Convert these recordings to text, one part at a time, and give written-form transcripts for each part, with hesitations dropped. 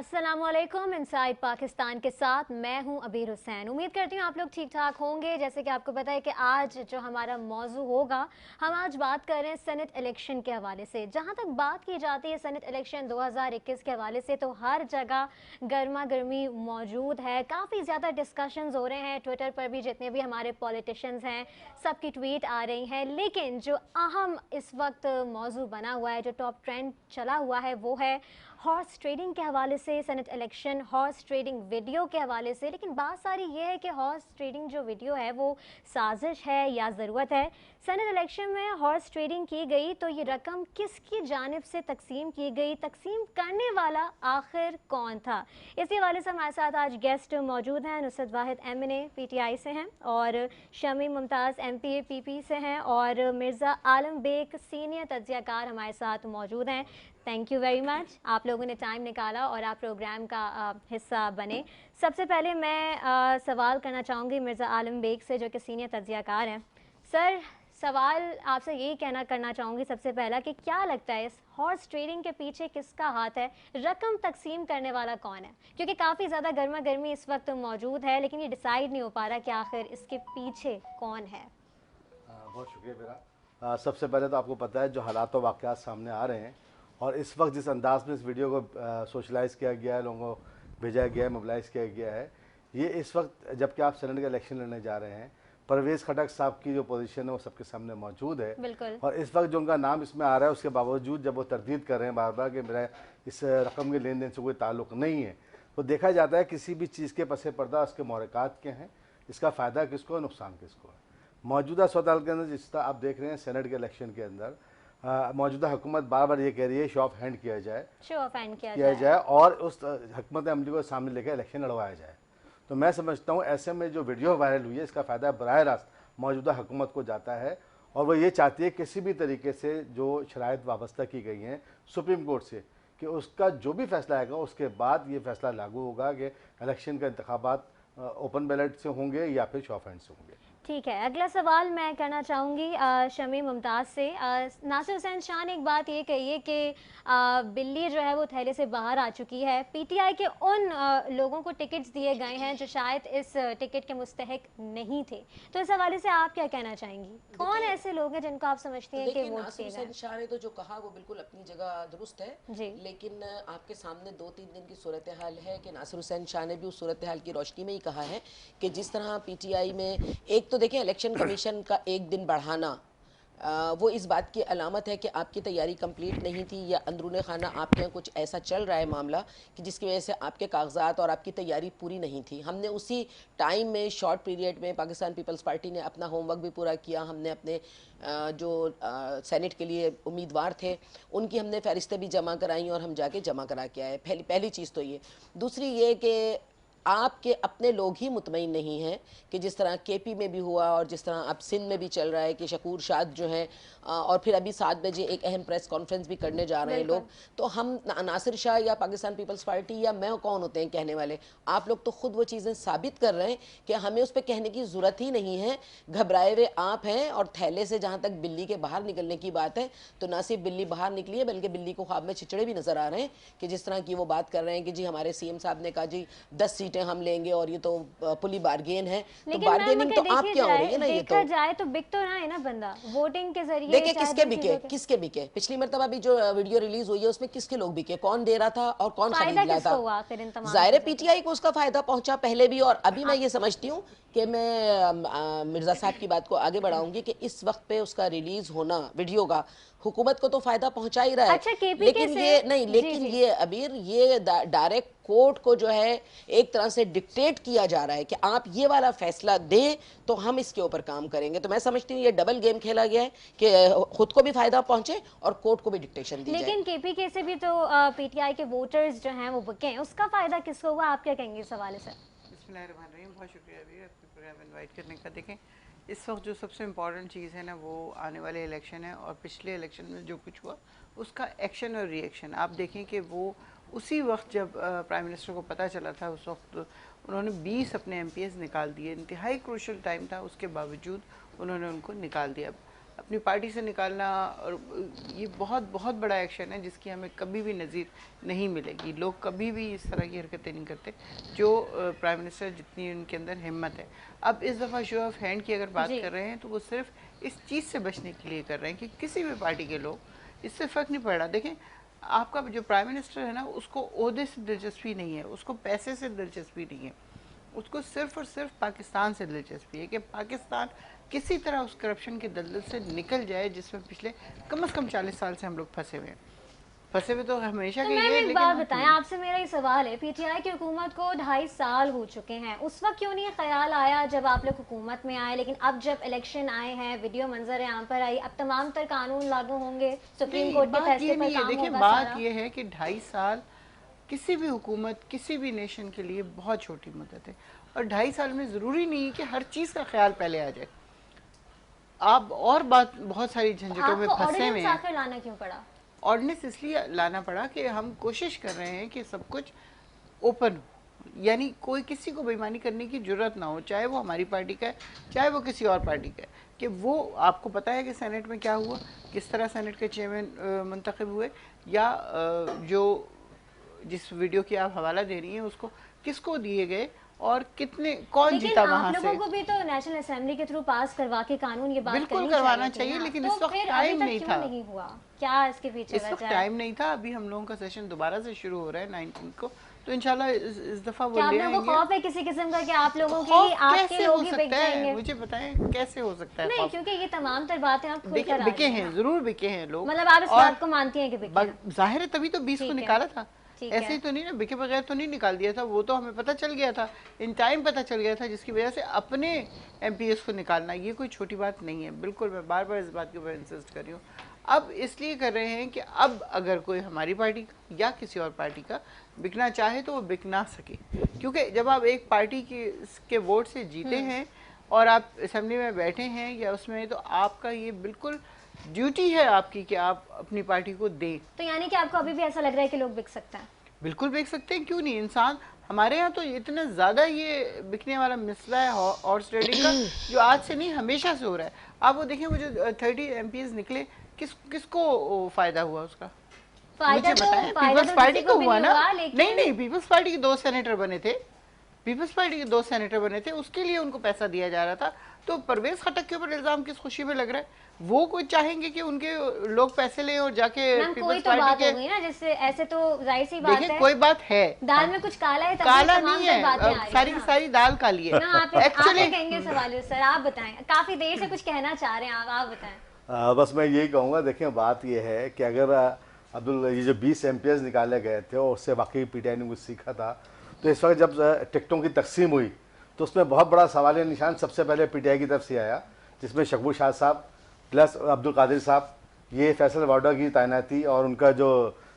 अस्सलामुअलैकुम। इनसाइड पाकिस्तान के साथ मैं हूं अबीर हुसैन। उम्मीद करती हूं आप लोग ठीक ठाक होंगे। जैसे कि आपको पता है कि आज जो हमारा मौजू होगा, हम आज बात कर रहे हैं सेनेट इलेक्शन के हवाले से। जहां तक बात की जाती है सेनेट इलेक्शन 2021 के हवाले से, तो हर जगह गर्मा गर्मी मौजूद है। काफ़ी ज़्यादा डिस्कशंस हो रहे हैं ट्विटर पर भी, जितने भी हमारे पॉलिटिशियंस हैं सबकी ट्वीट आ रही हैं। लेकिन जो अहम इस वक्त मौजू बना हुआ है, जो टॉप ट्रेंड चला हुआ है, वो है हॉर्स ट्रेडिंग के हवाले से senate election, horse trading video के हवाले से। लेकिन बात सारी ये है कि हॉर्स ट्रेडिंग जो वीडियो है वो साजिश है या ज़रूरत है। सेनेट इलेक्शन में हॉर्स ट्रेडिंग की गई तो ये रकम किसकी जानिब से तकसीम की गई, तकसीम करने वाला आखिर कौन था? इसी हवाले से हमारे साथ आज गेस्ट मौजूद हैं। नुसरत वाहिद MNA PTI से हैं, और शमीम मुमताज़ MPA PP से हैं, और मिर्ज़ा आलम बेग सीनियर तज्ज़ियाकार हमारे साथ मौजूद हैं। थैंक यू वेरी मच, आप लोगों ने टाइम निकाला और आप प्रोग्राम का हिस्सा बने। सबसे पहले मैं सवाल करना चाहूँगी मिर्ज़ा आलम बेग से, जो कि सीनियर तज्ज़ियाकार हैं। सर, सवाल आपसे यही करना चाहूँगी सबसे पहला कि क्या लगता है इस हॉर्स ट्रेडिंग के पीछे किसका हाथ है? रकम तकसीम करने वाला कौन है? क्योंकि काफ़ी ज़्यादा गर्मा गर्मी इस वक्त मौजूद है, लेकिन ये डिसाइड नहीं हो पा रहा कि आखिर इसके पीछे कौन है। बहुत शुक्रिया मेरा। सबसे पहले तो आपको पता है जो हालात व वाक़यात सामने आ रहे हैं, और इस वक्त जिस अंदाज में इस वीडियो को सोशलाइज़ किया गया है, लोगों को भेजा गया है, मोबिलाइज़ किया गया है, ये इस वक्त जबकि आप सेनेट का इलेक्शन लड़ने जा रहे हैं, परवेज़ खटक साहब की जो पोजीशन है वो सबके सामने मौजूद है। बिल्कुल। और इस वक्त जो उनका नाम इसमें आ रहा है, उसके बावजूद जब वो तरदीद कर रहे हैं बार बार कि मेरा इस रकम के लेन देन से कोई ताल्लुक़ नहीं है, तो देखा जाता है किसी भी चीज़ के पसे पर्दा उसके महरक़ात क्या हैं, इसका फ़ायदा किसको है, नुकसान किसको है। मौजूदा सूरत के अंदर जिस तरह आप देख रहे हैं सेनेट के इलेक्शन के अंदर मौजूदा हुकूमत बार बार ये कह रही है शो ऑफ हैंड किया जाए, शो ऑफ हैंड किया जाए और उस हुकूमत अमली को सामने लेकर इलेक्शन लड़वाया जाए। तो मैं समझता हूँ ऐसे में जो वीडियो वायरल हुई है इसका फ़ायदा बराह रास्त मौजूदा हुकूमत को जाता है, और वो ये चाहती है किसी भी तरीके से जो शराइत वाबस्ता की गई हैं सुप्रीम कोर्ट से, कि उसका जो भी फैसला आएगा उसके बाद ये फैसला लागू होगा कि इलेक्शन का इंतखाबात ओपन बैलेट से होंगे या फिर शो ऑफ हैंड से होंगे। ठीक है, अगला सवाल मैं करना चाहूँगी शमीम मुमताज़ से। नासिर हुसैन शाह ने एक बात ये कही है कि बिल्ली जो है वो थैले से बाहर आ चुकी है। PTI के उन लोगों को टिकट्स दिए गए हैं जो शायद इस टिकट के मुस्तहिक नहीं थे। तो इस हवाले से आप क्या कहना चाहेंगी? कौन ऐसे लोग हैं जिनको आप समझती हैं कि वोट नासिर हुसैन शाह ने तो जो कहा वो बिल्कुल अपनी जगह दुरुस्त है जी। लेकिन आपके सामने 2-3 दिन की सूरत हाल है कि नासिर हुसैन शाह ने भी उस सूरत हाल की रोशनी में ही कहा है कि जिस तरह PTI में एक तो देखें इलेक्शन कमीशन का एक दिन बढ़ाना वो इस बात की अलामत है कि आपकी तैयारी कंप्लीट नहीं थी, या अंदरूनी खाना आपके यहाँ कुछ ऐसा चल रहा है मामला कि जिसकी वजह से आपके कागजात और आपकी तैयारी पूरी नहीं थी। हमने उसी टाइम में शॉर्ट पीरियड में पाकिस्तान पीपल्स पार्टी ने अपना होमवर्क भी पूरा किया। हमने अपने जो सेनेट के लिए उम्मीदवार थे उनकी हमने फहरिस्तें भी जमा कराई और हम जाके जमा करा के आए। पहली चीज़ तो ये। दूसरी ये कि आपके अपने लोग ही मुतमईन नहीं हैं कि जिस तरह KP में भी हुआ और जिस तरह अब सिंध में भी चल रहा है कि शकूर शाद जो हैं, और फिर अभी 7 बजे एक अहम प्रेस कॉन्फ्रेंस भी करने जा रहे हैं लोग। तो हम नासिर शाह या पाकिस्तान पीपल्स पार्टी या मैं कौन होते हैं कहने वाले? आप लोग तो खुद वो चीज़ें साबित कर रहे हैं कि हमें उस पर कहने की ज़रूरत ही नहीं है। घबराए हुए आप हैं, और थैले से जहाँ तक बिल्ली के बाहर निकलने की बात है तो ना सिर्फ बिल्ली बाहर निकली है बल्कि बिल्ली को ख्वाब में चिचड़े भी नज़र आ रहे हैं कि जिस तरह की वो बात कर रहे हैं कि जी हमारे CM साहब ने कहा जी 10 सीटें हम लेंगे और ये तो पुली बार्गेन है। तो बार्गेनिंग तो आप क्या हो रही है ना, ये तो जाए तो बिक तो रहा है ना बंदा वोटिंग के जरिए। देखिए किसके बिके पिछली मरतबा भी जो वीडियो रिलीज हुई है उसमें किसके लोग बिके, कौन दे रहा था और कौन खरीद रहा था? जाहिर PTI को उसका फायदा पहुंचा पहले भी, और अभी मैं ये समझती हूँ कि मैं मिर्जा साहब की बात को आगे बढ़ाऊंगी कि इस वक्त पे उसका रिलीज होना वीडियो का हुकूमत को तो फायदा पहुंचा ही रहा है। अच्छा, लेकिन ये नहीं, लेकिन ये अबीर ये डायरेक्ट कोर्ट को जो है एक तरह से डिक्टेट किया जा रहा है कि आप ये वाला फैसला दें तो हम इसके ऊपर काम करेंगे। तो मैं समझती हूँ ये डबल गेम खेला गया है कि खुद को भी फायदा पहुंचे और कोर्ट को भी डिक्टेशन दी जाए। लेकिन KPK से भी तो PTI के वोटर्स जो हैं वो बिके हैं, उसका फायदा किसको हुआ? आप क्या कहेंगे इस हवाले से? बिस्मिल्लाहिर्रहमानिर्रहीम, बहुत शुक्रिया अभी आपके प्रोग्राम इनवाइट करने का। देखें इस वक्त जो सबसे इम्पॉर्टेंट चीज़ है ना वो आने वाले इलेक्शन है, और पिछले इलेक्शन में जो कुछ हुआ उसका एक्शन और रिएक्शन आप देखें कि वो उसी वक्त जब प्राइम मिनिस्टर को पता चला था उस वक्त उन्होंने 20 अपने MPs निकाल दिए। इंतहाई क्रूशल टाइम था, उसके बावजूद उन्होंने उनको निकाल दिया। अपनी पार्टी से निकालना, और ये बहुत बहुत बड़ा एक्शन है जिसकी हमें कभी भी नज़ीर नहीं मिलेगी। लोग कभी भी इस तरह की हरकतें नहीं करते जो प्राइम मिनिस्टर, जितनी उनके अंदर हिम्मत है। अब इस दफ़ा शो ऑफ हैंड की अगर बात कर रहे हैं तो वो सिर्फ इस चीज़ से बचने के लिए कर रहे हैं कि किसी भी पार्टी के लोग, इससे फ़र्क नहीं पड़ रहा। देखें, आपका जो प्राइम मिनिस्टर है ना, उसको ओहदे से दिलचस्पी नहीं है, उसको पैसे से दिलचस्पी नहीं है, उसको सिर्फ और सिर्फ पाकिस्तान से दिलचस्पी है कि पाकिस्तान किसी तरह उस करप्शन के दलदल से निकल जाए जिसमें पिछले कम से कम 40 साल से हम लोग फंसे हुए हैं। फंसे हुए तो हमेशा के मैम ये, एक बात बताएं, आपसे मेरा ये सवाल है, पीटीआई की हुकूमत को 2.5 साल हो चुके हैं, उस वक्त क्यों नहीं ख्याल आया जब आप लोग हुकूमत में आए, लेकिन अब जब इलेक्शन आए हैं, वीडियो मंजर यहाँ पर आई, अब तमाम तर कानून लागू होंगे, सुप्रीम कोर्ट के फैसले पर काम देखिए होगा बात सारा। ये है कि 2.5 साल किसी भी हुकूमत, किसी भी नेशन के लिए बहुत छोटी मुद्दत है, और 2.5 साल में ज़रूरी नहीं है कि हर चीज़ का ख्याल पहले आ जाए। आप और बात बहुत सारी झंझटों में फंसे हुए हैं। आखिर लाना क्यों पड़ा? ऑर्डिनेंस इसलिए लाना पड़ा कि हम कोशिश कर रहे हैं कि सब कुछ ओपन हो, यानी कोई किसी को बेईमानी करने की जरूरत ना हो, चाहे वो हमारी पार्टी का है चाहे वो किसी और पार्टी का है। कि वो आपको पता है कि सेनेट में क्या हुआ, किस तरह सेनेट के चेयरमैन मुंतखब हुए, या जो जिस वीडियो की आप हवाला दे रही हैं उसको किसको दिए गए और कितने, कौन जीता वहां से। लोगों को भी तो नेशनल असेंबली के थ्रू पास करवा के कानून ये बात बिल्कुल करवाना चाहिए, लेकिन इस वक्त टाइम नहीं था। नहीं हुआ क्या इसके पीछे इस वक्त टाइम नहीं था। अभी हम लोगों का सेशन दोबारा से शुरू हो रहा है 19 को, तो इंशाल्लाह इस दफा वो ले आएंगे। खौफ है किसी किस्म का कि आप लोगों के ही आपके लोग ही बिक जाएंगे? मुझे बताएं कैसे हो सकता है? नहीं, क्योंकि ये तमाम तर बातें आप खुद कर बिके हैं, जरूर बिके हैं लोग। मतलब आप इस बात को मानती हैं कि बिके? जाहिर है, तभी तो 20 को निकाला था। ऐसे ही तो नहीं ना, बिके बगैर तो नहीं निकाल दिया था, वो तो हमें पता चल गया था, इन टाइम पता चल गया था, जिसकी वजह से अपने एमपीएस को निकालना ये कोई छोटी बात नहीं है। बिल्कुल, मैं बार बार इस बात के ऊपर इंसिस्ट कर रही हूँ। अब इसलिए कर रहे हैं कि अब अगर कोई हमारी पार्टी का या किसी और पार्टी का बिकना चाहे तो वो बिक ना सके, क्योंकि जब आप एक पार्टी के वोट से जीते हैं और आप असेंबली में बैठे हैं या उसमें, तो आपका ये बिल्कुल ड्यूटी है आपकी कि आप अपनी पार्टी को दें। तो यानी कि आपको अभी भी ऐसा लग रहा है कि लोग बिक सकते हैं? बिल्कुल बिक सकते हैं, क्यों नहीं। इंसान हमारे यहाँ तो इतना ज़्यादा ये बिकने वाला मसला है हॉर्स ट्रेडिंग का, जो आज से नहीं हमेशा से हो रहा है। आप वो देखें, वो जो 30 MPs निकले, किसको फ़ायदा हुआ उसका? मुझे बताएं। पीपल्स पार्टी को हुआ ना? नहीं, पीपल्स पार्टी के 2 सेनेटर बने थे, पीपल्स पार्टी के 2 सेनेटर बने थे, उसके लिए उनको पैसा दिया जा रहा था। तो परवेज खटक के ऊपर इल्जाम किस खुशी में लग रहा है? वो कोई चाहेंगे कि उनके लोग पैसे लें और जाके पीपल्स पार्टी के, ना, जैसे ऐसे तो जाहिर सी बात है, कोई बात है, दाल में कुछ काला है, काला नहीं है, सारी की सारी दाल काली है। एक्चुअली कहेंगे सवाल सर, आप बताएं, काफी देर से कुछ कहना चाह रहे हैं आप बताएं। बस मैं यही कहूँगा, देखें बात ये है कि अगर अब्दुल, ये जो 20 MPs निकाले गए थे और उससे वाकई पीटीआई ने कुछ सीखा था, तो इस वक्त जब टिकटों की तकसीम हुई तो उसमें बहुत बड़ा सवालिया निशान सबसे पहले पीटीआई की तरफ से आया, जिसमें शकबू शाह साहब प्लस अब्दुल कादिर साहब, ये फैसल वाडा की तैनाती और उनका जो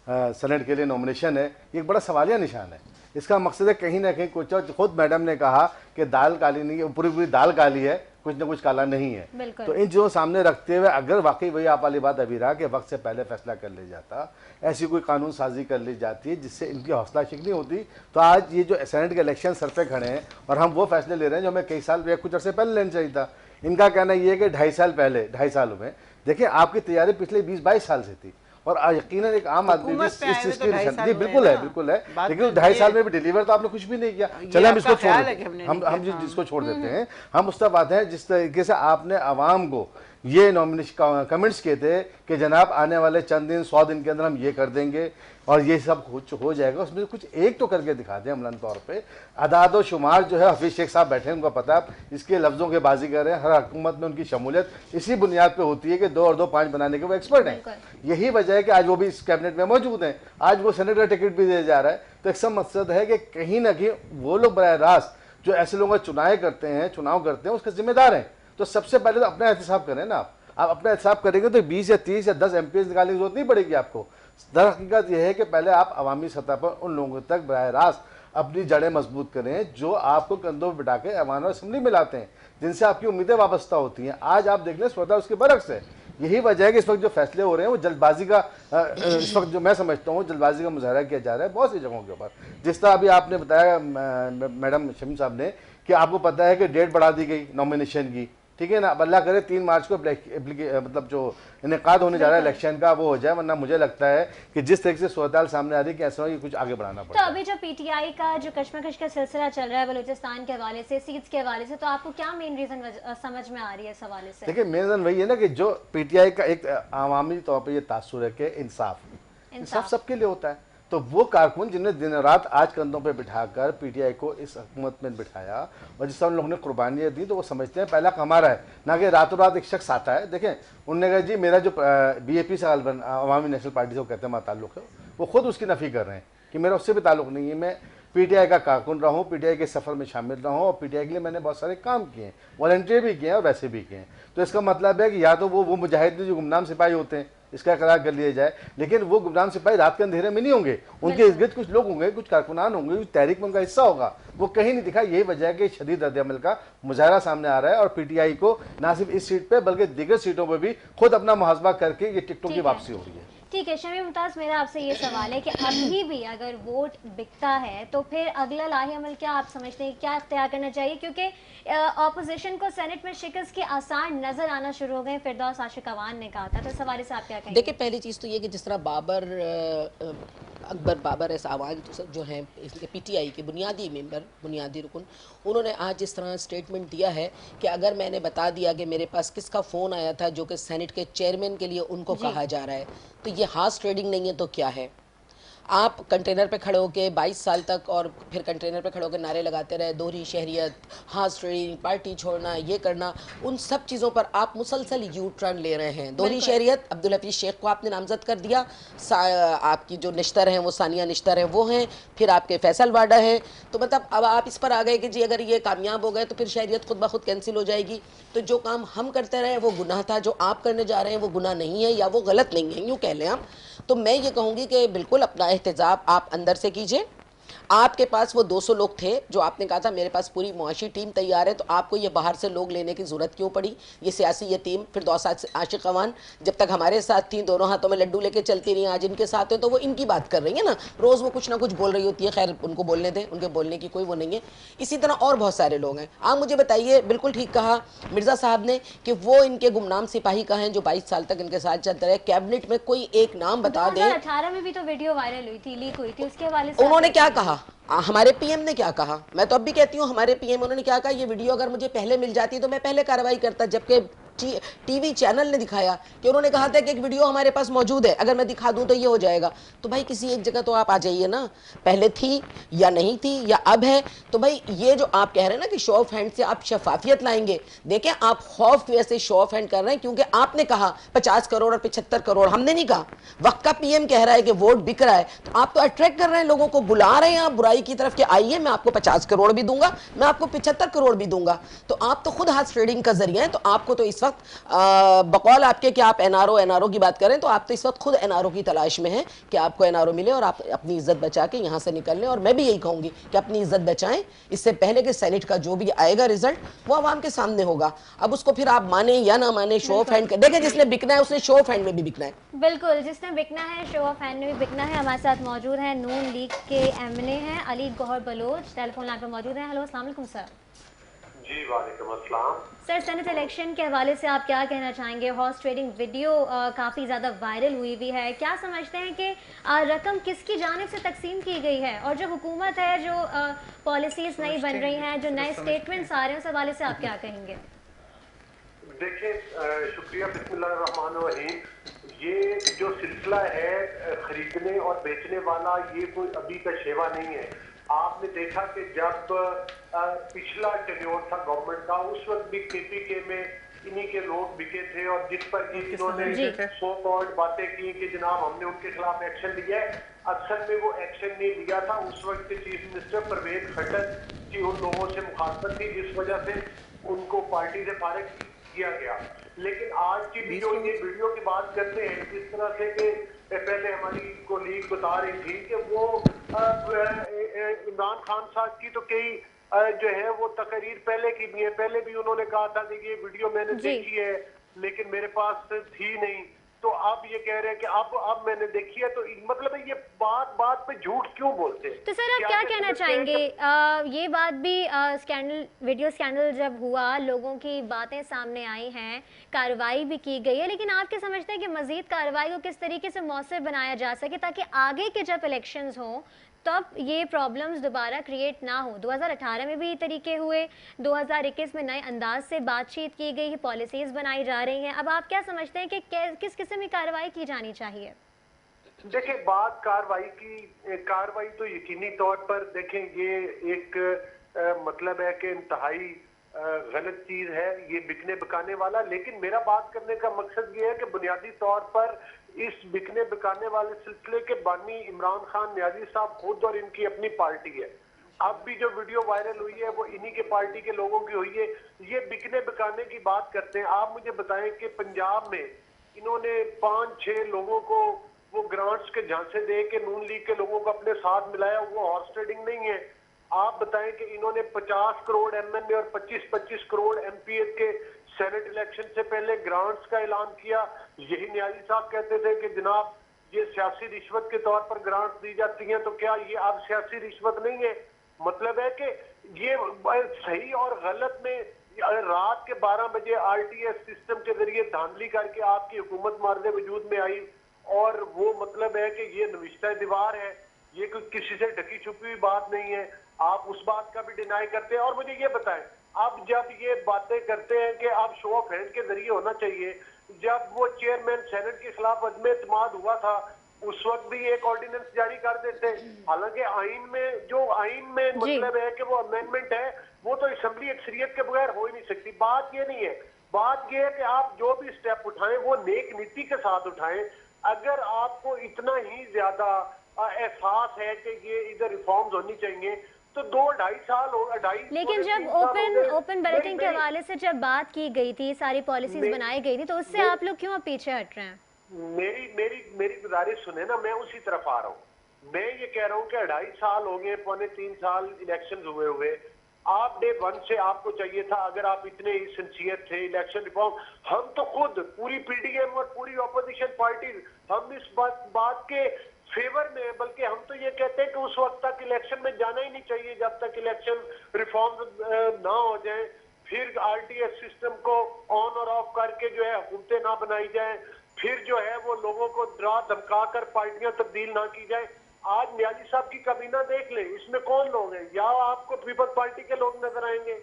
सेनेट के लिए नॉमिनेशन है, ये एक बड़ा सवालिया निशान है। इसका मकसद है कहीं ना कहीं कुछ, खुद मैडम ने कहा कि दाल काली नहीं है, पूरी पूरी दाल काली है, कुछ ना कुछ काला नहीं है। तो इन चीज़ों सामने रखते हुए अगर वाकई वही आप वाली बात अभी रहा कि वक्त से पहले फैसला कर लिया जाता, ऐसी कोई कानून साजी कर ली जाती है जिससे इनकी हौसला शिकनी होती, तो आज ये जो सेनेट के इलेक्शन सर पे खड़े हैं और हम वो फैसले ले रहे हैं जो हमें कई साल या कुछ अर्से पहले लेना चाहिए था। इनका कहना ये है कि 2.5 साल पहले, 2.5 साल में देखिए आपकी तैयारी पिछले 20-22 साल से थी, और यकीनन एक आम आदमी इस चीज की निशान, बिल्कुल है, बिल्कुल है, लेकिन 2.5 साल में भी डिलीवर तो आपने कुछ भी नहीं किया। चले हम इसको छोड़ देते हैं, हम जिसको छोड़ देते हैं, हम उस तरफ बात है जिस तरीके से आपने आवाम को ये नॉमिनेशन कमेंट्स किए थे कि जनाब आने वाले चंद दिन 100 दिन के अंदर हम ये कर देंगे और ये सब कुछ हो जाएगा, उसमें कुछ एक तो करके दिखा दें अमलन तौर पे। अदाद व शुमार जो है हफीज शेख साहब बैठे हैं, उनको पता है इसके लफ्ज़ों के बाजी कर रहे हैं, हर हुकूमत में उनकी शमूलियत इसी बुनियाद पे होती है कि 2 और 2 5 बनाने के वो एक्सपर्ट हैं। यही वजह है कि आज वो भी इस कैबिनेट में मौजूद हैं, आज वो सेनेट का टिकट भी दिया जा रहा है। तो एक सब मकसद है कि कहीं ना कहीं वो लोग बराह रास्त जो ऐसे लोगों का चुनाव करते हैं उसके जिम्मेदार हैं। तो सबसे पहले तो अपना एहतिसाब करें ना, आप अपना एहतिसाब करेंगे तो 20 या 30 या 10 MPs निकालने की जरूरत नहीं पड़ेगी आपको। दर हकीकत यह है कि पहले आप अवामी सतह पर उन लोगों तक बराह रास्त अपनी जड़ें मजबूत करें जो आपको कंधों पर बिठा के ऐवान और असेंबली में लाते हैं, जिनसे आपकी उम्मीदें वाबस्ता होती हैं। आज आप देख लें स्वतः उसके बरक्स है। यही वजह है कि इस वक्त जो फैसले हो रहे हैं वो जल्दबाजी का, इस वक्त जो मैं समझता हूँ जल्दबाजी का मुजाहरा किया जा रहा है बहुत सी जगहों के ऊपर। जिस तरह अभी आपने बताया मैडम शमीम साहब ने कि आपको पता है कि डेट बढ़ा दी गई नॉमिनेशन की, ठीक है ना। अब अल्लाह करे 3 मार्च को मतलब जो इनेकाद होने जा रहा है इलेक्शन का वो हो जाए, वरना मुझे लगता है कि जिस तरीके से सूरत सामने आ रही है कि ऐसा हो कि कुछ आगे बढ़ाना तो पड़ेगा। अभी जो पीटीआई का जो कशमकश का सिलसिला चल रहा है बलूचिस्तान के हवाले से, सीट्स के हवाले से, तो आपको क्या मेन रीजन समझ में आ रही है इस हवाले से? देखिए मेन रीजन वही है ना कि जो पीटीआई का एक आवामी तौर पर ये तासुर है कि इंसाफ सबके लिए होता है। तो वो कारकुन जिन्हें दिन रात आज कंधों पे बिठाकर पीटीआई को इस हुकूमत में बिठाया और जिस उन लोगों ने कुर्बानियाँ दी, तो वो समझते हैं पहला हमारा है, ना कि रातों रात एक शख्स आता है। देखें उन्होंने कहा जी मेरा जो बीएपी से अवामी नेशनल पार्टी से वो कहते हैं हमारा ताल्लुक है, वो खुद उसकी नफ़ी कर रहे हैं कि मेरा उससे भी ताल्लुक नहीं है, मैं पीटीआई का कारकुन रहा हूँ, पीटीआई के सफ़र में शामिल रहा हूँ और पीटीआई के लिए मैंने बहुत सारे काम किए हैं, वॉलंटियर भी किए हैं और वैसे भी किए हैं। तो इसका मतलब है कि या तो वो मुजाहिदीन जो गुमनाम सिपाही होते हैं इसका इकरार कर लिया जाए, लेकिन वो गुमनाम सिपाही रात के अंधेरे में नहीं होंगे, उनके इर्द गिर्द कुछ लोग होंगे, कुछ कारकुनान होंगे, कुछ तहरीक में उनका हिस्सा होगा, वो कहीं नहीं दिखा। यही वजह है कि शदीद रद्द-ए-अमल का मुजाहरा सामने आ रहा है और पीटीआई को ना सिर्फ इस सीट पे बल्कि दीगर सीटों पर भी खुद अपना मुहासबा करके ये टिकटों की वापसी हो रही है। ठीक है शमी मुमताज़, मेरा आपसे ये सवाल है कि अभी भी अगर वोट बिकता है तो फिर अगला लाहे अमल क्या आप समझते हैं, क्या इख्तियार करना चाहिए? क्योंकि ऑपोजिशन को सेनेट में शिकस्त के आसार नजर आना शुरू हो गए, फिरदौस आशिक अवान ने कहा था, तो इस हवाले से आप क्या कहेंगे? देखिए पहली चीज़ तो ये कि जिस तरह अकबर बाबर ऐसा आवाज़ जो हैं इसके पीटीआई के बुनियादी मेंबर, बुनियादी रुकन, उन्होंने आज जिस तरह स्टेटमेंट दिया है कि अगर मैंने बता दिया कि मेरे पास किसका फ़ोन आया था जो कि सेनेट के चेयरमैन के लिए उनको कहा जा रहा है, तो ये हार्स ट्रेडिंग नहीं है तो क्या है? आप कंटेनर पे खड़े होकर 22 साल तक और फिर कंटेनर पे खड़े होकर नारे लगाते रहे, दोहरी शहरियत, हार्स ट्रेडिंग, पार्टी छोड़ना, ये करना, उन सब चीज़ों पर आप मुसलसल यू टर्न ले रहे हैं। दोहरी शहरियत, अब्दुल हफीज़ शेख को आपने नामजद कर दिया, आपकी जो निश्तर हैं वो सानिया निश्तर हैं वो हैं, फिर आपके फैसल वाडा है, तो मतलब अब आप इस पर आ गए कि जी अगर ये कामयाब हो गए तो फिर शहरियत खुद ब खुद कैंसिल हो जाएगी। तो जो काम हम करते रहे वो गुनाह था, जो आप करने जा रहे हैं वो गुनाह नहीं है या वो गलत नहीं है, यूँ कह लें आप। तो मैं ये कहूँगी कि बिल्कुल अपना एहतजाब आप अंदर से कीजिए। आपके पास वो 200 लोग थे जो आपने कहा था मेरे पास पूरी मुआशी टीम तैयार है, तो आपको ये बाहर से लोग लेने की ज़रूरत क्यों पड़ी? ये सियासी ये टीम फिरदौस आशिक अवान जब तक हमारे साथ थी, दोनों हाथों में लड्डू लेके चलती रही, आज इनके साथ हैं तो वो इनकी बात कर रही है ना, रोज़ वो कुछ ना कुछ बोल रही होती है, खैर उनको बोलने दें, उनके बोलने की कोई वो नहीं है। इसी तरह और बहुत सारे लोग हैं। आप मुझे बताइए, बिल्कुल ठीक कहा मिर्ज़ा साहब ने कि वो इनके गुमनाम सिपाही का हैं जो 22 साल तक इनके साथ चलते रहे, कैबिनेट में कोई एक नाम बता दें। 2018 में भी तो वीडियो वायरल हुई थी, लीक हुई थी, उसके हवाले से उन्होंने क्या कहा? हमारे पीएम ने क्या कहा? मैं तो अब भी कहती हूँ हमारे पीएम, उन्होंने क्या कहा, ये वीडियो अगर मुझे पहले मिल जाती तो मैं पहले कार्रवाई करता, जबकि टीवी चैनल ने दिखाया कि उन्होंने कहा था कि एक वीडियो हमारे पास मौजूद है, अगर मैं दिखा दूं तो ये हो जाएगा। तो भाई किसी एक जगह तो आप आ जाइए ना, पहले थी या नहीं थी या अब है। तो भाई ये जो आप कह रहे हैं ना कि शो ऑफ हैंड से आप शफाफियत लाएंगे, देखें आप खौफ की वजह से शो ऑफ हैंड कर रहे हैं, क्योंकि आपने कहा 50 करोड़ और 75 करोड़, हमने नहीं कहा। वक्त का पीएम कह रहा है कि वोट बिक रहा है, तो आप तो अट्रैक्ट कर रहे हैं, लोगों को बुला रहे हैं आप बुराई की तरफ कि आइए मैं आपको 50 करोड़ भी दूंगा, मैं आपको 75 करोड़ भी दूंगा। तो आप तो खुद हाथ ट्रेडिंग का जरिया है। तो आपको तो इस वक्त बकौल आपके कि आप एनआरओ की बात करें, तो आप तो इस वक्त खुद एनआरओ की तलाश में हैं कि आपको एनआरओ मिले और आप अपनी इज्जत बचा के यहाँ से निकल लें। और मैं भी यही कहूँगी कि अपनी इज्जत बचाएं, इससे पहले कि सेनेट का जो भी आएगा रिजल्ट वो आवाम के सामने होगा। अब उसको फिर आप माने या ना माने, शो ऑफ हैंड देखें, जिसने बिकना है उसने शो ऑफ हैंड में भी बिकना है। बिल्कुल, जिसने बिकना है शो ऑफ हैंड में भी बिकना है। हमारे साथ मौजूद हैं नून लीग के एमएनए हैं अली गौहर बलोच, टेलीफोन लाइन पर मौजूद हैं। हेलो, अस्सलाम वालेकुम सर। जी वालेकुम अस्सलाम। सर, सेनेट इलेक्शन के हवाले से आप क्या कहना चाहेंगे? हॉर्स ट्रेडिंग वीडियो काफ़ी ज़्यादा वायरल हुई भी है, क्या समझते हैं कि रकम किसकी जानिब से तकसीम की गई है? और जो हुकूमत है, जो पॉलिसीज़ नई बन रही हैं, जो नए स्टेटमेंट्स आ रहे हैं, उस हवाले से आप क्या कहेंगे? देखिए, शुक्रिया, बिस्मिल्लाहिर्रहमानिर्रहीम। ये जो सिलसिला है खरीदने और बेचने वाला, ये कोई अभी का शेवा नहीं है। आपने देखा कि जब पिछला टेन्योर था गवर्नमेंट का, उस वक्त भी केपीके में इन्हीं के लोग बिके थे और जिस पर कि इन्होंने सो कॉल्ड बातें की कि जनाब हमने उनके खिलाफ एक्शन लिया है, असल में वो एक्शन नहीं लिया था। उस वक्त के चीफ मिनिस्टर परवेज खट्टर की उन लोगों से मुखालफत थी जिस वजह से उनको पार्टी से फारिग किया गया। लेकिन आज की वीडियो की बात करते हैं जिस तरह से कि पहले हमारी कोलीग बता रही थी कि वो इमरान खान साहब की तो कई जो है वो तकरीर पहले की भी है, पहले भी उन्होंने कहा था कि ये वीडियो मैंने देखी है लेकिन मेरे पास थी नहीं। तो अब ये कह रहे हैं कि अब मैंने देखी है, तो मतलब ये बात पे झूठ क्यों बोलते हैं? तो सर आप क्या कहना चाहेंगे? ये बात भी स्कैंडल, वीडियो स्कैंडल जब हुआ, लोगों की बातें सामने आई हैं, कार्रवाई भी की गई है, लेकिन आप क्या समझते हैं कि मजीद कार्रवाई को किस तरीके से मौसर बनाया जा सके ताकि आगे के जब इलेक्शंस हों तब ये प्रॉब्लम्स दोबारा क्रिएट ना हो? 2018 में भी ये तरीके हुए, 2021 में नए अंदाज से बातचीत की गई, पॉलिसीज बनाई जा रही हैं। अब आप क्या समझते हैं कि किस किस्म की कार्रवाई की जानी चाहिए? देखिए, बात कार्रवाई तो यकीनी तौर पर देखें, ये एक मतलब है कि इंतहाई गलत चीज है ये बिकने बिकाने वाला। लेकिन मेरा बात करने का मकसद ये है कि बुनियादी तौर पर इस बिकने बिकाने वाले सिलसिले के बानी इमरान खान नियाजी साहब खुद और इनकी अपनी पार्टी है। अब भी जो वीडियो वायरल हुई है वो इन्हीं के पार्टी के लोगों की हुई है। ये बिकने बिकाने की बात करते हैं। आप मुझे बताएं कि पंजाब में इन्होंने 5-6 लोगों को वो ग्रांट्स के झांसे दे के नून लीग के लोगों को अपने साथ मिलाया, वो हॉर्स ट्रेडिंग नहीं है। आप बताएं कि इन्होंने 50 करोड़ एमएनए और 25-25 करोड़ एमपीए के सेनेट इलेक्शन से पहले ग्रांट्स का ऐलान किया। यही नियाजी साहब कहते थे कि जनाब ये सियासी रिश्वत के तौर पर ग्रांट्स दी जाती हैं, तो क्या ये अब सियासी रिश्वत नहीं है? मतलब है कि ये सही और गलत में रात के 12 बजे आरटीएस सिस्टम के जरिए धांधली करके आपकी हुकूमत मारने वजूद में आई, और वो मतलब है कि ये नविश्ता दीवार है, ये कोई किसी से ढकी छुपी हुई बात नहीं है। आप उस बात का भी डिनाई करते हैं। और मुझे ये बताएं, अब जब ये बातें करते हैं कि अब शो ऑफ हैंड के जरिए होना चाहिए, जब वो चेयरमैन सेनेट के खिलाफ अदम एतमाद हुआ था उस वक्त भी एक ऑर्डिनेंस जारी कर देते। हालांकि आइन में मतलब है कि वो अमेंडमेंट है, वो तो असेंबली अक्सरियत के बगैर हो ही नहीं सकती। बात ये नहीं है, बात ये है कि आप जो भी स्टेप उठाएं वो नेक नीति के साथ उठाएं। अगर आपको इतना ही ज्यादा एहसास है कि ये इधर रिफॉर्म्स होनी चाहिए तो 2-2.5 साल हो, 2.5। लेकिन जब ओपन बैलेटिंग के हवाले से जब बात की गई थी, सारी पॉलिसीज बनाई गई थी, तो उससे आप लोग क्यों पीछे हट रहे हैं? मेरी गुजारिश सुने ना, मैं उसी तरफ आ रहा हूँ। मैं ये कह रहा हूँ कि 2.5 साल हो गए, 3.25 साल इलेक्शन हुए। आप डे 1 से आपको चाहिए था, अगर आप इतने ही सिंसियर थे इलेक्शन रिफॉर्म, हम तो खुद पूरी पीडीएम और पूरी ऑपोजिशन पार्टी हम इस बात के फेवर में है, बल्कि हम तो ये कहते हैं कि उस वक्त तक इलेक्शन में जाना ही नहीं चाहिए जब तक इलेक्शन रिफॉर्म ना हो जाए। फिर आरटीएस सिस्टम को ऑन और ऑफ करके जो है हुकूमतें ना बनाई जाए, फिर जो है वो लोगों को डरा धमका कर पार्टियां तब्दील ना की जाए। आज नियाजी साहब की काबीना देख ले, इसमें कौन लोग हैं? या आपको पीपल्स पार्टी के लोग नजर आएंगे,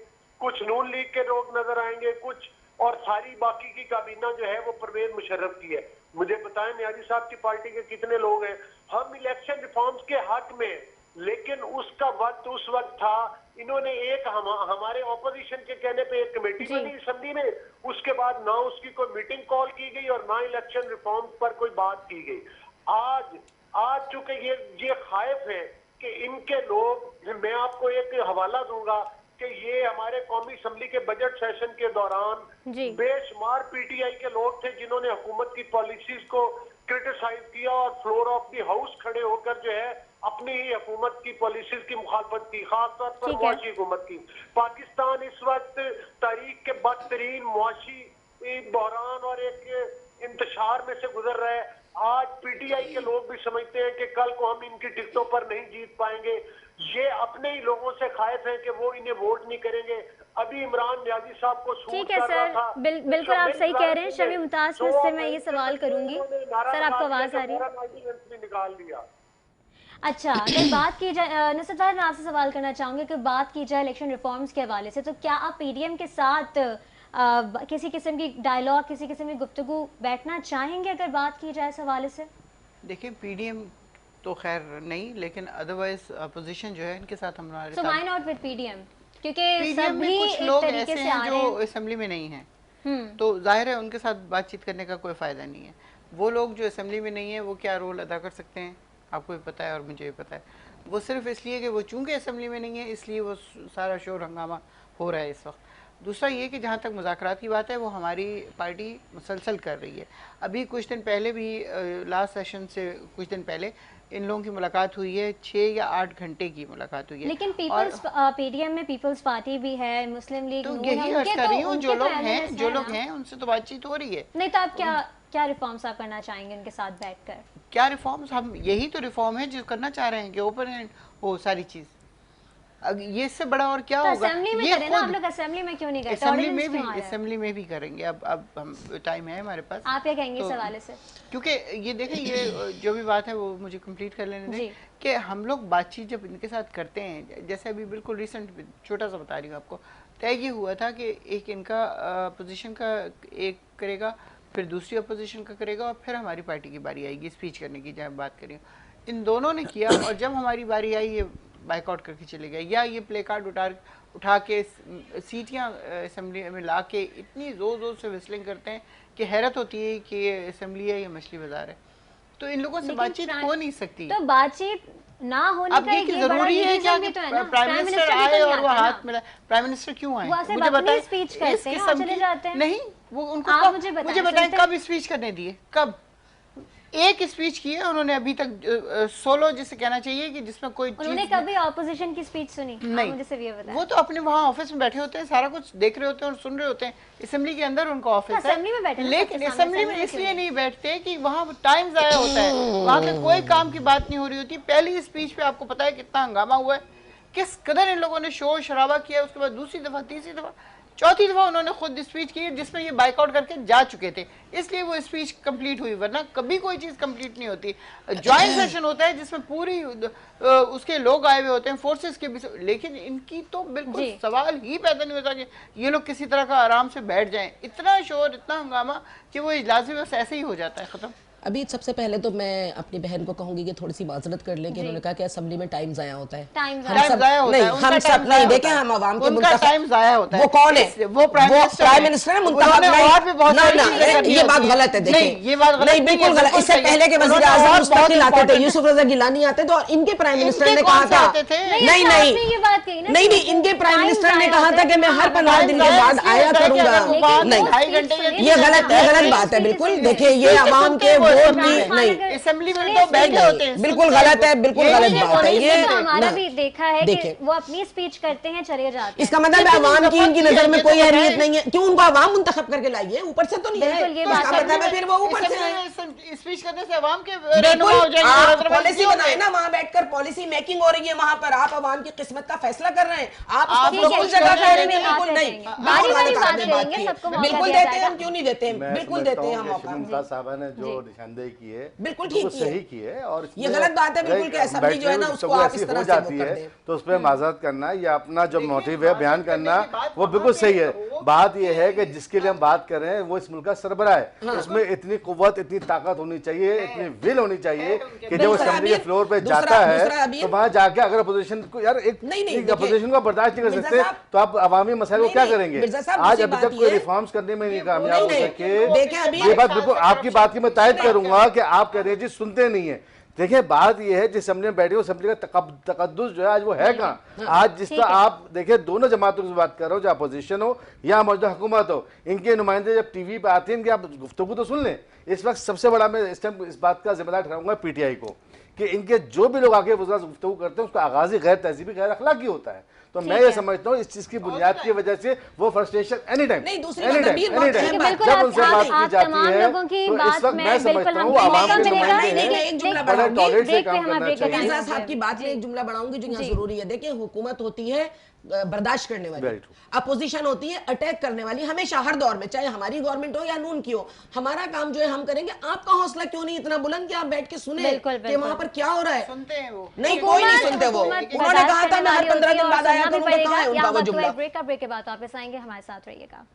कुछ नून लीग के लोग नजर आएंगे, कुछ और सारी बाकी की काबीना जो है वो परवेज मुशर्रफ की है। मुझे बताएं नियाजी साहब की पार्टी के कितने लोग हैं? हम इलेक्शन रिफॉर्म्स के हक में, लेकिन उसका वक्त उस वक्त था, इन्होंने एक हमारे ऑपोजिशन के कहने पे एक कमेटी बनी असेंबली में, उसके बाद ना उसकी कोई मीटिंग कॉल की गई और ना इलेक्शन रिफॉर्म्स पर कोई बात की गई। आज चूंकि ये खाइफ है कि इनके लोग, मैं आपको एक हवाला दूंगा कि ये हमारे कौमी असेंबली के बजट सेशन के दौरान बेशुमार पीटीआई के लोग थे जिन्होंने हुकूमत की पॉलिसीज को क्रिटिसाइज किया और फ्लोर ऑफ द हाउस खड़े होकर जो है अपनी ही हुकूमत की पॉलिसीज की मुखालफत की, खासतौर पर मुआशी हुकूमत की। पाकिस्तान इस वक्त तारीख के बदतरीन मुआशी बहरान और एक इंतशार में से गुजर रहा है। आज पीटीआई के लोग भी समझते हैं कि कल को हम इनकी टिकटों पर नहीं जीत पाएंगे। ये अपने ही लोगों से खाइफ हैं कि वो इन्हें वोट नहीं करेंगे। अभी इमरान नियाजी साहब को सूट ठीक है सर, बिल्कुल आप सही कह रहे हैं। शमी मुमताज से मैं ये सवाल करूंगी, सर आपको आवाज आ रही है? निकाल दिया। अच्छा, अगर बात की जाए नुसरत भाई, मैं आपसे सवाल करना चाहूंगी कि बात की जाए इलेक्शन रिफॉर्म्स के हवाले से, तो क्या आप पीडीएम के साथ किसी किस्म की डायलॉग, किसी किस्म की गुफ्तगू बैठना चाहेंगे अगर बात की जाए इस हवाले से? देखिए, पीडीएम तो खैर नहीं, लेकिन अदरवाइज अपोजिशन जो है इनके साथ हमारे so why not with PDM? क्योंकि पीडीएम में कुछ लोग ऐसे हैं जो असेंबली में नहीं हैं, तो जाहिर है उनके साथ बातचीत करने का कोई फायदा नहीं है। वो लोग जो असेंबली में नहीं है वो क्या रोल अदा कर सकते हैं, आपको भी पता है और मुझे भी पता है। वो सिर्फ इसलिए कि वो चूंकि असेंबली में नहीं है इसलिए वो सारा शोर हंगामा हो रहा है इस वक्त। दूसरा ये कि जहाँ तक मुज़ाकरात की बात है वो हमारी पार्टी मुसलसल कर रही है। अभी कुछ दिन पहले भी लास्ट सेशन से कुछ दिन पहले इन लोगों की मुलाकात हुई है, 6 या 8 घंटे की मुलाकात हुई है। लेकिन पीपल्स पीडीएम में पीपल्स पार्टी भी है, मुस्लिम लीग, तो यही अर्ज कर रही हूँ, जो लोग हैं उनसे तो बातचीत हो रही है। नहीं तो आप क्या क्या रिफॉर्म्स आप करना चाहेंगे उनके साथ बैठकर? क्या रिफॉर्म्स, हम यही तो रिफॉर्म है जो करना चाह रहे हैं कि ओपन एंड हो सारी चीज। ये इससे बड़ा और क्या तो होगा? असेंबली में ये करें ना, आप खुद लोग असेंबली में क्यों नहीं करते? असेंबली ऑर्डिनेंस में भी क्यों आ रहा है? असेंबली में भी करेंगे। अब हम टाइम है हमारे पास। आप क्या कहेंगे तो इस हवाले से? क्योंकि ये देखें, ये जो भी बात है वो मुझे कंप्लीट कर लेने जी। दें कि हम लोग बातचीत जब इनके साथ करते हैं, जैसे अभी बिल्कुल रिसेंट छोटा सा बता रही हूँ आपको, तय ये हुआ था कि एक इनका अपोजिशन का एक करेगा, फिर दूसरी अपोजिशन का करेगा, और फिर हमारी पार्टी की बारी आएगी स्पीच करने की, जब बात करें। इन दोनों ने किया, और जब हमारी बारी आई ये बाइकआउट करके चले गए, या ये प्ले कार्ड उठा के सीटियाँ असेंबली में ला के इतनी ज़ोर ज़ोर से विस्लिंग करते हैं कि हैरत होती है कि ये असेंबली है या मछली बाजार है। तो इन लोगों से बातचीत हो नहीं सकती। तो बातचीत ना होने अब का ये जरूरी है क्या कि प्राइम मिनिस्टर आए और वो हाथ मिला? प्राइम मिनिस्टर क्यों आए? मुझे बताएं। स्पीच करते हैं और चले जाते हैं। नहीं, वो उनको आप मुझे मुझे बताएं कब स्पीच करने दिए? कब एक स्पीच की है उन्होंने अभी तक? सोलो जिसे कहना चाहिए कि जिसमें कोई उन्होंने कभी ऑपोजिशन की स्पीच सुनी? नहीं, मुझे सिर्फ ये बताएं। वो तो अपने वहाँ ऑफिस में बैठे होते हैं, सारा कुछ देख रहे होते हैं और सुन रहे होते हैं। असेंबली के अंदर उनका ऑफिस है, असेंबली में बैठे, लेकिन असेंबली में इसलिए नहीं बैठते कि वहाँ टाइम जाया होता है, वहाँ पे कोई काम की बात नहीं हो रही होती। पहली स्पीच पे आपको पता है कितना हंगामा हुआ है, किस कदर इन लोगों ने शोर शराबा किया। उसके बाद दूसरी दफा, तीसरी दफा, चौथी दफा उन्होंने खुद स्पीच की जिसमें ये बाइकआउट करके जा चुके थे, इसलिए वो स्पीच कंप्लीट हुई, वरना कभी कोई चीज कंप्लीट नहीं होती। जॉइंट सेशन होता है जिसमें पूरी उसके लोग आए हुए होते हैं, फोर्सेस के भी, लेकिन इनकी तो बिल्कुल सवाल ही पैदा नहीं होता कि ये लोग किसी तरह का आराम से बैठ जाएं। इतना शोर, इतना हंगामा कि वो इजलास में बस ऐसे ही हो जाता है, खत्म। अभी सबसे पहले तो मैं अपनी बहन को कहूंगी कि थोड़ी सी माजरत कर लें कि उन्होंने कहा कि असेंबली में टाइम जाया होता है। टाइम हम सब नहीं देखें, हम आवाम के टाइम जाया होता है। वो कौन है? वो प्राइम मिनिस्टर है, मुंतखब नहीं। ये बात गलत है। देखिए ये बात गलत नहीं, बिल्कुल गलत। इससे पहले के वज़ीर आज़म मुस्तकिल आते थे, यूसुफ रज़ा गिलानी आते थे, और इनके प्राइम मिनिस्टर ने कहा था, नहीं नहीं, इनके प्राइम मिनिस्टर ने कहा था कि मैं हर 15 दिन के बाद आया करूंगा। नहीं, ये गलत है, गलत बात है बिल्कुल। देखिए ये आवाम के वोट की नहीं, असेंबली में तो बैठे होते हैं, बिल्कुल गलत है, बिल्कुल गलत बात है। ये हमारा भी देखा है कि वो अपनी स्पीच करते हैं, चले जाते हैं। इसका मतलब आवाम की इनकी नजर में कोई अहमियत नहीं है। क्यों? उनको आवाम मुंतखब करके लाई है, ऊपर से तो नहीं है। ये बात मतलब फिर वो ऊपर से स्पीच करने से आवाम के पॉलिसी बनाए ना, वहाँ बैठकर पॉलिसी मेकिंग हो रही है, वहाँ पर आप आवाम की किस्मत का फैसला कर रहे हैं। आप बिल्कुल जगह कह रहे हैं, बिल्कुल नहीं, बिल्कुल देते हैं हम, क्यों नहीं देते हैं? बिल्कुल देते हैं हम। मुमताज साहबा ने जो निशानदेही की है बिल्कुल ठीक सही की है, और ये गलत बात है बिल्कुल कि असेंबली जो है ना उसको आप इस तरह हो से जाती है तो उस पर माजरत करना या अपना जो मोटिव है बयान करना वो बिल्कुल सही है। बात ये है कि जिसके लिए हम बात कर रहे हैं वो इस मुल्क का सरबराह है, उसमें इतनी कुव्वत, इतनी ताकत होनी चाहिए, इतनी विल होनी चाहिए कि जब असेंबली के फ्लोर पे जाता है तो वहां जाके अगर अपोजिशन को यार एक अपोजिशन को बर्दाश्त नहीं कर सकते तो आप अवामी मसाइल को क्या करेंगे? आज अभी तक कोई रिफॉर्म्स करने में नहीं कामयाब हो सके। ये बात बिल्कुल आपकी बात की मैं तायद करूंगा कि आप कह रहे हैं जी सुनते नहीं है। देखिए बात ये है जिस असेंबली में बैठे हो, असेंबली का तकद्दुस जो है आज वो है कहाँ? आज जिसका आप देखिए दोनों जमातों की बात कर रहे हो, चाहे अपोजिशन हो या मौजूदा हुकूमत हो, इनके नुमाइंदे जब टीवी पे आते हैं इनकी आप गुफ्तगू तो सुन लें। इस वक्त सबसे बड़ा मैं इस टाइम इस बात का जिम्मेदार ठहराऊंगा पीटीआई को कि इनके जो भी लोग आगे गुफ्तगू करते हैं उसका आगाज ही गैर तहजीबी, गैर अखलाकी होता है। तो मैं ये समझता हूँ इस चीज की बुनियाद की वजह से वो फ्रस्ट्रेशन एनी टाइम जब उनसे बात की जाती है तो इस वक्त मैं समझता हूँ आवाम के नुमाइंदे आपकी बात में एक जुमला बढ़ाऊंगी जो यहाँ जरूरी है। देखिए हुकूमत होती है बर्दाश्त करने वाली, अपोजिशन होती है अटैक करने वाली, हमेशा हर दौर में, चाहे हमारी गवर्नमेंट हो या नून की हो। हमारा काम जो है हम करेंगे। आपका हौसला क्यों नहीं इतना बुलंद कि आप बैठ के सुने कि वहां पर क्या हो रहा है? सुनते हैं वो नहीं, कोई नहीं सुनते। वो उन्होंने कहा था मैं हर 15 दिन बाद आया करूंगा, कहाँ है उनका वो जुमला? ब्रेक के बाद वापस आएंगे, हमारे साथ रहिएगा।